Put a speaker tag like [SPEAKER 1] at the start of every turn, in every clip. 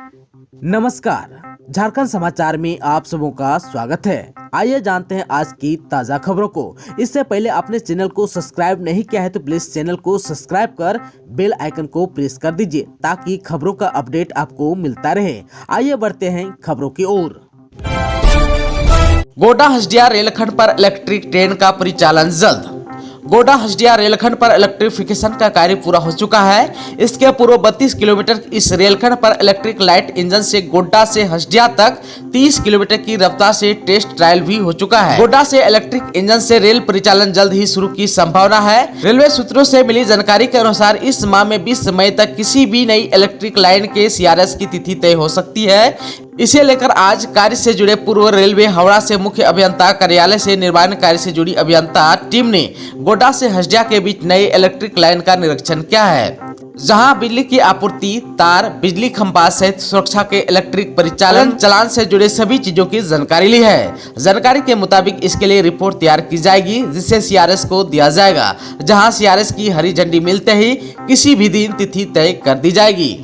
[SPEAKER 1] नमस्कार, झारखंड समाचार में आप सबों का स्वागत है। आइए जानते हैं आज की ताजा खबरों को। इससे पहले आपने चैनल को सब्सक्राइब नहीं किया है तो प्लीज चैनल को सब्सक्राइब कर बेल आइकन को प्रेस कर दीजिए ताकि खबरों का अपडेट आपको मिलता रहे। आइए बढ़ते हैं खबरों की ओर।
[SPEAKER 2] गोड्डा हसदिया रेलखंड पर इलेक्ट्रिक ट्रेन का परिचालन जल्द। गोड्डा हसदिया रेलखंड पर इलेक्ट्रिफिकेशन का कार्य पूरा हो चुका है। इसके पूर्व 32 किलोमीटर इस रेलखंड पर इलेक्ट्रिक लाइट इंजन से गोड्डा से हसदिया तक 30 किलोमीटर की रफ्तार से टेस्ट ट्रायल भी हो चुका है। गोड्डा से इलेक्ट्रिक इंजन से रेल परिचालन जल्द ही शुरू की संभावना है। रेलवे सूत्रों से मिली जानकारी के अनुसार इस माह में 20 मई तक किसी भी नई इलेक्ट्रिक लाइन के CRS की तिथि तय हो सकती है। इसे लेकर आज कार्य से जुड़े पूर्व रेलवे हावड़ा से मुख्य अभियंता कार्यालय से निर्माण कार्य से जुड़ी अभियंता टीम ने गोड्डा से हसदिया के बीच नई इलेक्ट्रिक लाइन का निरीक्षण किया है, जहां बिजली की आपूर्ति, तार, बिजली खंभा सहित सुरक्षा के इलेक्ट्रिक परिचालन चलान से जुड़े सभी चीजों की जानकारी ली है। जानकारी के मुताबिक इसके लिए रिपोर्ट तैयार की जाएगी, जिसे CRS को दिया जाएगा, जहां CRS की हरी झंडी मिलते ही किसी भी दिन तिथि तय कर दी जाएगी।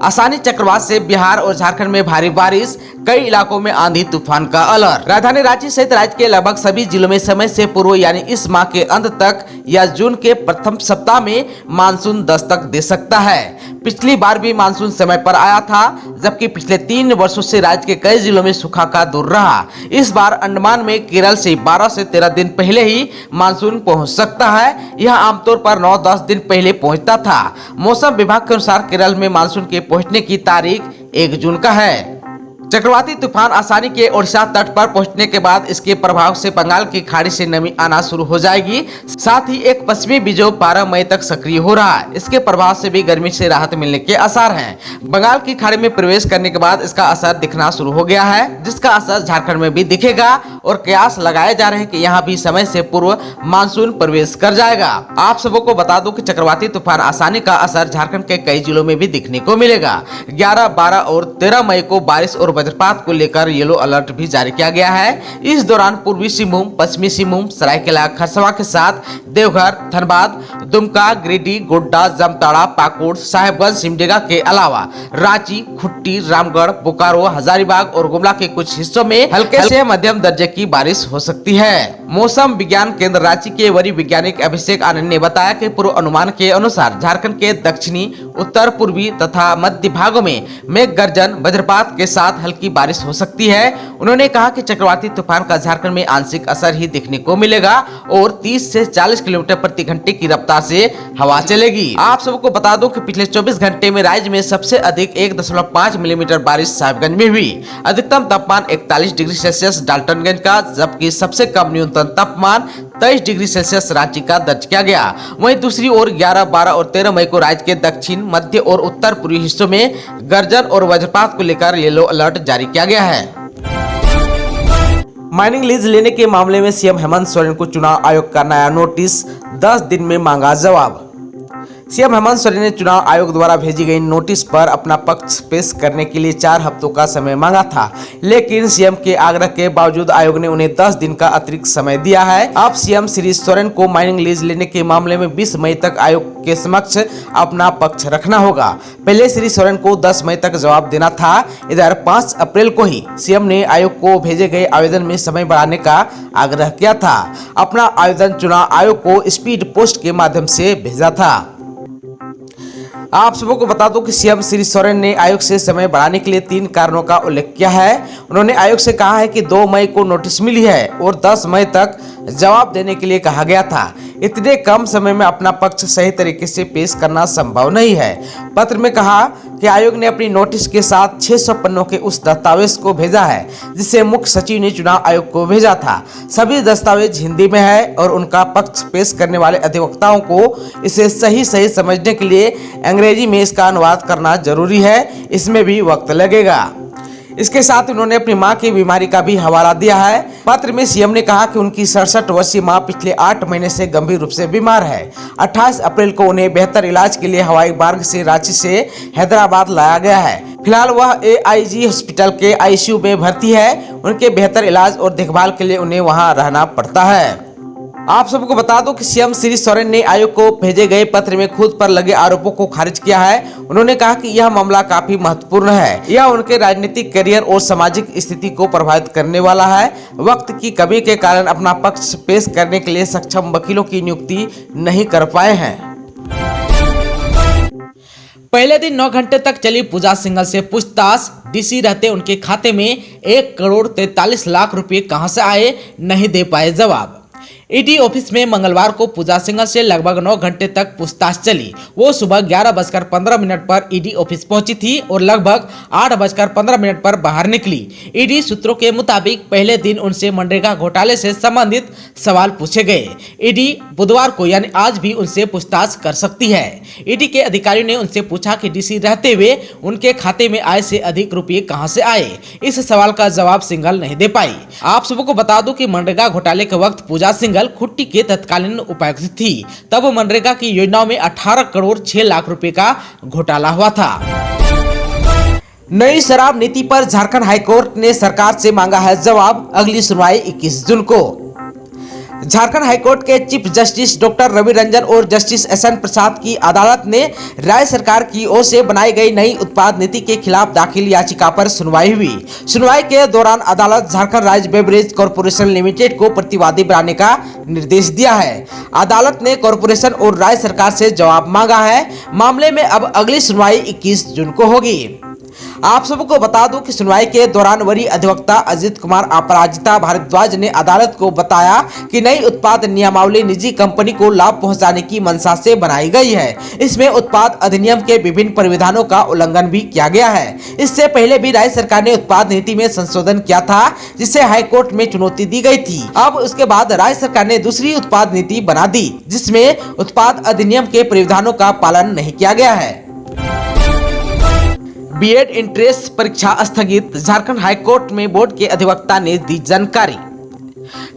[SPEAKER 2] आसानी चक्रवात से बिहार और झारखंड में भारी बारिश, कई इलाकों में आंधी तूफान का अलर्ट। राजधानी रांची सहित राज्य के लगभग सभी जिलों में समय से पूर्व यानी इस माह के अंत तक या जून के प्रथम सप्ताह में मानसून दस्तक दे सकता है। पिछली बार भी मानसून समय पर आया था, जबकि पिछले 3 वर्षों से राज्य के कई जिलों में सूखा का दौर रहा। इस बार अंडमान में केरल से 12 से 13 दिन पहले ही मानसून पहुंच सकता है। यह आमतौर पर 9-10 दिन पहले पहुंचता था। मौसम विभाग के अनुसार केरल में मानसून के पहुंचने की तारीख 1 जून का है। चक्रवाती तूफान आसानी के ओडिशा तट पर पहुंचने के बाद इसके प्रभाव से बंगाल की खाड़ी से नमी आना शुरू हो जाएगी। साथ ही एक पश्चिमी विक्षोभ 12 मई तक सक्रिय हो रहा है। इसके प्रभाव से भी गर्मी से राहत मिलने के आसार हैं। बंगाल की खाड़ी में प्रवेश करने के बाद इसका असर दिखना शुरू हो गया है, जिसका असर झारखंड में भी दिखेगा और कयास लगाए जा रहे हैं कि यहाँ भी समय से पूर्व मानसून प्रवेश कर जाएगा। आप सबको को बता दूं कि चक्रवाती तूफान आसानी का असर झारखंड के कई जिलों में भी दिखने को मिलेगा। 11, 12 और 13 मई को बारिश और वज्रपात को लेकर येलो अलर्ट भी जारी किया गया है। इस दौरान पूर्वी सिंहभूम, पश्चिमी सिंहभूम, सरायकेला खरसावां के साथ देवघर, धनबाद, दुमका, गिरिडीह, गोड्डा, जामताड़ा, पाकुड़, साहेबगंज, सिमडेगा के अलावा रांची, खुट्टी, रामगढ़, बोकारो, हजारीबाग और गुमला के कुछ हिस्सों में हल्के से मध्यम दर्जे की बारिश हो सकती है। मौसम विज्ञान केंद्र रांची के वरीय वैज्ञानिक अभिषेक आनंद ने बताया कि पूर्व अनुमान के अनुसार झारखंड के दक्षिणी, उत्तर पूर्वी तथा मध्य भागों में मेघ गर्जन, वज्रपात के साथ हल्की बारिश हो सकती है। उन्होंने कहा कि चक्रवाती तूफान का झारखंड में आंशिक असर ही देखने को मिलेगा और 30 से 40 किलोमीटर प्रति घंटे की रफ्तार से हवा चलेगी। आप सबको बता दूं कि पिछले 24 घंटे में राज्य में सबसे अधिक 1.5 मिलीमीटर बारिश साहिबगंज में हुई। अधिकतम तापमान 41 डिग्री सेल्सियस डाल्टनगंज का, जबकि सबसे कम न्यूनतम तापमान 23 डिग्री सेल्सियस रांची का दर्ज किया गया। वहीं दूसरी ओर 11, 12 और 13 मई को राज्य के दक्षिण, मध्य और उत्तर पूर्वी हिस्सों में गर्जन और वज्रपात को लेकर येलो अलर्ट जारी किया गया है। माइनिंग लीज लेने के मामले में CM हेमंत सोरेन को चुनाव आयोग का नया नोटिस, 10 दिन में मांगा जवाब। CM हेमंत सोरेन ने चुनाव आयोग द्वारा भेजी गई नोटिस पर अपना पक्ष पेश करने के लिए 4 हफ्तों का समय मांगा था, लेकिन CM के आग्रह के बावजूद आयोग ने उन्हें 10 दिन का अतिरिक्त समय दिया है। अब CM श्री सोरेन को माइनिंग लीज लेने के मामले में 20 मई तक आयोग के समक्ष अपना पक्ष रखना होगा। पहले श्री सोरेन को 10 मई तक जवाब देना था। इधर 5 अप्रैल को ही CM ने आयोग को भेजे गए आवेदन में समय बढ़ाने का आग्रह किया था। अपना आवेदन चुनाव आयोग को स्पीड पोस्ट के माध्यम से भेजा था। आप सबको को बता दूं कि CM श्री सोरेन ने आयोग से समय बढ़ाने के लिए 3 कारणों का उल्लेख किया है। उन्होंने आयोग से कहा है कि 2 मई को नोटिस मिली है और 10 मई तक जवाब देने के लिए कहा गया था। इतने कम समय में अपना पक्ष सही तरीके से पेश करना संभव नहीं है। पत्र में कहा कि आयोग ने अपनी नोटिस के साथ 600 पन्नों के उस दस्तावेज को भेजा है जिसे मुख्य सचिव ने चुनाव आयोग को भेजा था। सभी दस्तावेज हिंदी में है और उनका पक्ष पेश करने वाले अधिवक्ताओं को इसे सही समझने के लिए अंग्रेजी में इसका अनुवाद करना जरूरी है। इसमें भी वक्त लगेगा। इसके साथ उन्होंने अपनी मां की बीमारी का भी हवाला दिया है। पत्र में CM ने कहा कि उनकी 67 वर्षीय मां पिछले 8 महीने से गंभीर रूप से बीमार है। 28 अप्रैल को उन्हें बेहतर इलाज के लिए हवाई मार्ग से रांची से हैदराबाद लाया गया है। फिलहाल वह AIG हॉस्पिटल के ICU में भर्ती है। उनके बेहतर इलाज और देखभाल के लिए उन्हें वहां रहना पड़ता है। आप सबको बता दो कि सीएम श्री सोरेन ने आयोग को भेजे गए पत्र में खुद पर लगे आरोपों को खारिज किया है। उन्होंने कहा कि यह मामला काफी महत्वपूर्ण है, यह उनके राजनीतिक करियर और सामाजिक स्थिति को प्रभावित करने वाला है। वक्त की कमी के कारण अपना पक्ष पेश करने के लिए सक्षम वकीलों की नियुक्ति नहीं कर पाए हैं। पहले दिन 9 घंटे तक चली पूजा सिंघल से पूछताछ। डीसी रहते उनके खाते में 1,43,00,000 रुपए कहां से आए, नहीं दे पाए जवाब। ईडी ऑफिस में मंगलवार को पूजा सिंघल से लगभग 9 घंटे तक पूछताछ चली। वो सुबह 11:15 पर ईडी ऑफिस पहुंची थी और लगभग 8:15 पर बाहर निकली। ईडी सूत्रों के मुताबिक पहले दिन उनसे मनरेगा घोटाले से संबंधित सवाल पूछे गए। ईडी बुधवार को यानी आज भी उनसे पूछताछ कर सकती है। ईडी के अधिकारियों ने उनसे पूछा कि डीसी रहते हुए उनके खाते में आय से अधिक रुपये कहां से आए। इस सवाल का जवाब सिंघल नहीं दे पाई। आप सबको बता दूं कि मनरेगा घोटाले के वक्त पूजा सिंघल खुट्टी के तत्कालीन उपायुक्त थी। तब मनरेगा की योजनाओं में 18,06,00,000 रुपए का घोटाला हुआ था। नई शराब नीति पर झारखंड हाईकोर्ट ने सरकार से मांगा है जवाब। अगली सुनवाई 21 जून को। झारखंड हाईकोर्ट के chief justice doctor Ravi Ranjan और जस्टिस एसएन प्रसाद की अदालत ने राज्य सरकार की ओर से बनाई गई नई उत्पाद नीति के खिलाफ दाखिल याचिका पर सुनवाई हुई। सुनवाई के दौरान अदालत झारखंड राज्य बेवरेज कॉर्पोरेशन लिमिटेड को प्रतिवादी बनाने का निर्देश दिया है। अदालत ने कॉर्पोरेशन और राज्य सरकार से जवाब मांगा है। मामले में अब अगली सुनवाई 21 जून को होगी। आप सबको बता दूं कि सुनवाई के दौरान वरीय अधिवक्ता अजित कुमार अपराजिता भारद्वाज ने अदालत को बताया कि नई उत्पाद नियमावली निजी कंपनी को लाभ पहुंचाने की मंशा से बनाई गई है। इसमें उत्पाद अधिनियम के विभिन्न प्रावधानों का उल्लंघन भी किया गया है। इससे पहले भी राज्य सरकार ने उत्पाद नीति में संशोधन किया था, जिसे हाईकोर्ट में चुनौती दी गई थी। अब उसके बाद राज्य सरकार ने दूसरी उत्पाद नीति बना दी, जिसमें उत्पाद अधिनियम के प्रावधानों का पालन नहीं किया गया है। बीएड इंट्रेंस परीक्षा स्थगित। झारखंड हाईकोर्ट में बोर्ड के अधिवक्ता ने दी जानकारी।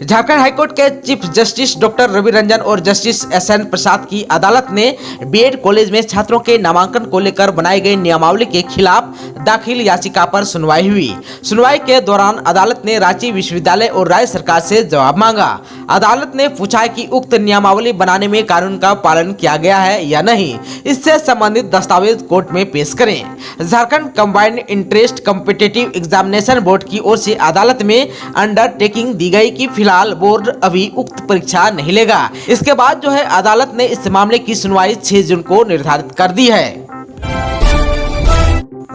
[SPEAKER 2] झारखंड हाईकोर्ट के chief justice doctor Ravi Ranjan और जस्टिस एसएन प्रसाद की अदालत ने बीएड कॉलेज में छात्रों के नामांकन को लेकर बनाई गई नियमावली के खिलाफ दाखिल याचिका पर सुनवाई हुई। सुनवाई के दौरान अदालत ने रांची विश्वविद्यालय और राज्य सरकार से जवाब मांगा। अदालत ने पूछा कि उक्त नियमावली बनाने में कानून का पालन किया गया है या नहीं। इससे संबंधित दस्तावेज कोर्ट में पेश करें। Jharkhand combined interest competitive examination board की ओर से अदालत में अंडरटेकिंग दी गई कि फिलहाल बोर्ड अभी उक्त परीक्षा नहीं लेगा। इसके बाद जो है अदालत ने इस मामले की सुनवाई 6 जून को निर्धारित कर दी है।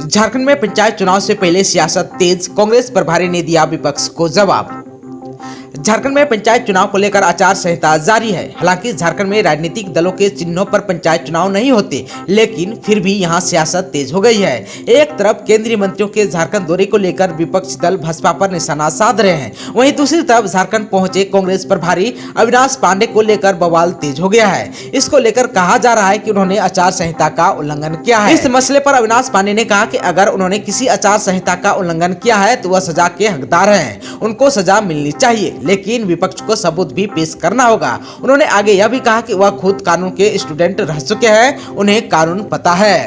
[SPEAKER 2] झारखंड में पंचायत चुनाव से पहले सियासत तेज। कांग्रेस प्रभारी ने दिया विपक्ष को जवाब। झारखंड में पंचायत चुनाव को लेकर आचार संहिता जारी है। हालांकि झारखंड में राजनीतिक दलों के चिन्हों पर पंचायत चुनाव नहीं होते, लेकिन फिर भी यहां सियासत तेज हो गई है। एक तरफ केंद्रीय मंत्रियों के झारखंड दौरे को लेकर विपक्षी दल भाजपा पर निशाना साध रहे हैं, वहीं दूसरी तरफ झारखंड पहुंचे कांग्रेस प्रभारी अविनाश पांडे को लेकर बवाल तेज हो गया है। इसको लेकर कहा जा रहा है कि उन्होंने आचार संहिता का उल्लंघन किया है। इस मसले पर अविनाश पांडे ने कहा कि अगर उन्होंने किसी आचार संहिता का उल्लंघन किया है तो वह सजा के हकदार हैं, उनको सजा मिलनी चाहिए, लेकिन विपक्ष को सबूत भी पेश करना होगा। उन्होंने आगे यह भी कहा कि वह खुद कानून के स्टूडेंट रह चुके हैं, उन्हें कानून पता है।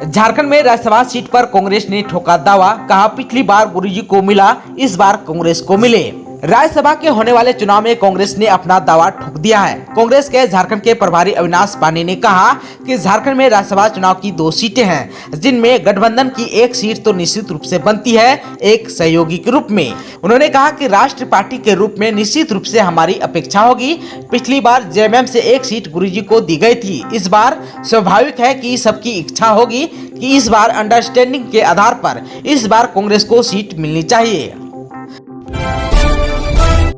[SPEAKER 2] झारखंड में राज्यसभा सीट पर कांग्रेस ने ठोका दावा। कहा पिछली बार गुरुजी को मिला, इस बार कांग्रेस को मिले। राज्यसभा के होने वाले चुनाव में कांग्रेस ने अपना दावा ठोक दिया है। कांग्रेस के झारखंड के प्रभारी अविनाश पांडे ने कहा कि झारखंड में राज्यसभा चुनाव की 2 सीटें हैं, जिनमें गठबंधन की 1 सीट तो निश्चित रूप से बनती है, एक सहयोगी के रूप में। उन्होंने कहा कि राष्ट्रीय पार्टी के रूप में निश्चित रूप से हमारी अपेक्षा होगी। पिछली बार जेएमएम से 1 सीट गुरुजी को दी गई थी। इस बार स्वाभाविक है कि सबकी इच्छा होगी कि इस बार अंडरस्टैंडिंग के आधार पर इस बार कांग्रेस को सीट मिलनी चाहिए।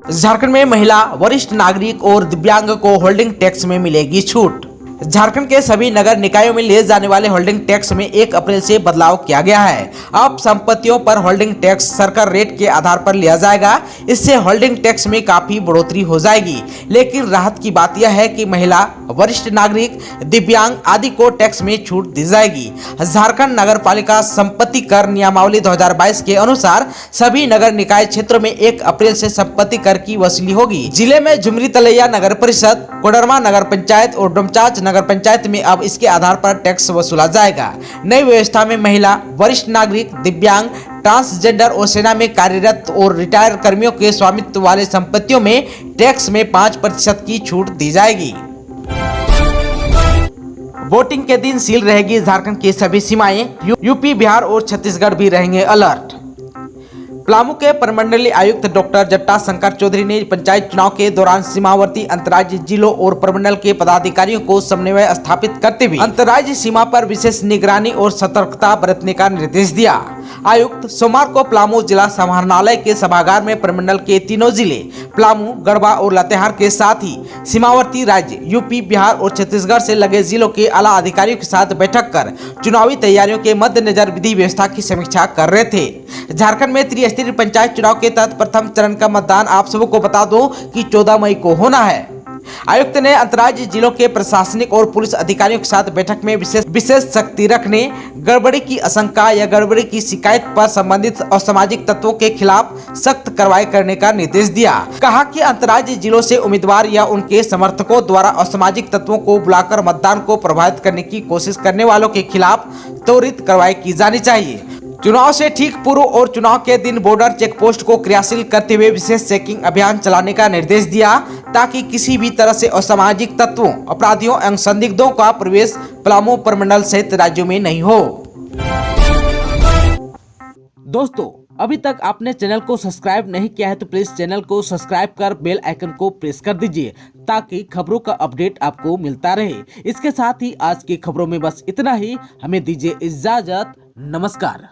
[SPEAKER 2] झारखंड में महिला, वरिष्ठ नागरिक और दिव्यांग को होल्डिंग टैक्स में मिलेगी छूट। झारखंड के सभी नगर निकायों में लिए जाने वाले होल्डिंग टैक्स में 1 अप्रैल से बदलाव किया गया है। अब संपत्तियों पर होल्डिंग टैक्स सरकार रेट के आधार पर लिया जाएगा। इससे होल्डिंग टैक्स में काफी बढ़ोतरी हो जाएगी, लेकिन राहत की बात यह है कि महिला, वरिष्ठ नागरिक, दिव्यांग आदि को टैक्स में छूट दी जाएगी। झारखंड नगर पालिका संपत्ति कर नियमावली 2022 के अनुसार सभी नगर निकाय क्षेत्रों में 1 अप्रैल से संपत्ति कर की वसूली होगी। जिले में झुमरी तलैया नगर परिषद, कोडरमा नगर पंचायत और डोमचांच नगर पंचायत में अब इसके आधार पर टैक्स वसूला जाएगा। नई व्यवस्था में महिला, वरिष्ठ नागरिक, दिव्यांग, ट्रांसजेंडर और सेना में कार्यरत और रिटायर कर्मियों के स्वामित्व वाले संपत्तियों में टैक्स में 5% की छूट दी जाएगी। वोटिंग के दिन सील रहेगी झारखंड की सभी सीमाएं, यूपी, बिहार और छत्तीसगढ़ भी रहेंगे अलर्ट। पलामू के प्रमंडलीय आयुक्त डॉक्टर जट्टा शंकर चौधरी ने पंचायत चुनाव के दौरान सीमावर्ती अंतर्राज्यीय जिलों और प्रमंडल के पदाधिकारियों को समन्वय स्थापित करते हुए अंतर्राज्यीय सीमा पर विशेष निगरानी और सतर्कता बरतने का निर्देश दिया। आयुक्त सोमवार को पलामू जिला समाहरणालय के सभागार में प्रमंडल के तीनों जिले पलामू, गढ़वा और लातेहार के साथ ही सीमावर्ती राज्य यूपी, बिहार और छत्तीसगढ़ से लगे जिलों के आला अधिकारियों के साथ बैठक कर चुनावी तैयारियों के मद्देनजर विधि व्यवस्था की समीक्षा कर रहे थे। झारखंड में त्रिस्तरीय पंचायत चुनाव के तहत प्रथम चरण का मतदान आप सबको बता दो कि 14 मई को होना है। आयुक्त ने अंतर्राज्यीय जिलों के प्रशासनिक और पुलिस अधिकारियों के साथ बैठक में विशेष सख्ती रखने, गड़बड़ी की आशंका या गड़बड़ी की शिकायत पर संबंधित असामाजिक तत्वों के खिलाफ सख्त कार्रवाई करने का निर्देश दिया। कहा कि अंतर्राज्यीय जिलों से उम्मीदवार या उनके समर्थकों द्वारा असामाजिक तत्वों को बुलाकर मतदान को प्रभावित करने की कोशिश करने वालों के खिलाफ त्वरित कार्रवाई की जानी चाहिए। चुनाव से ठीक पूर्व और चुनाव के दिन बॉर्डर चेक पोस्ट को क्रियाशील करते हुए विशेष चेकिंग अभियान चलाने का निर्देश दिया, ताकि किसी भी तरह से असामाजिक तत्वों, अपराधियों एवं संदिग्धों का प्रवेश पलामू प्रमंडल सहित राज्यों में नहीं हो।
[SPEAKER 1] दोस्तों, अभी तक आपने चैनल को सब्सक्राइब नहीं किया है तो प्लीज चैनल को सब्सक्राइब कर बेल आइकन को प्रेस कर दीजिए, ताकि खबरों का अपडेट आपको मिलता रहे। इसके साथ ही आज की खबरों में बस इतना ही। हमें दीजिए इजाजत। नमस्कार।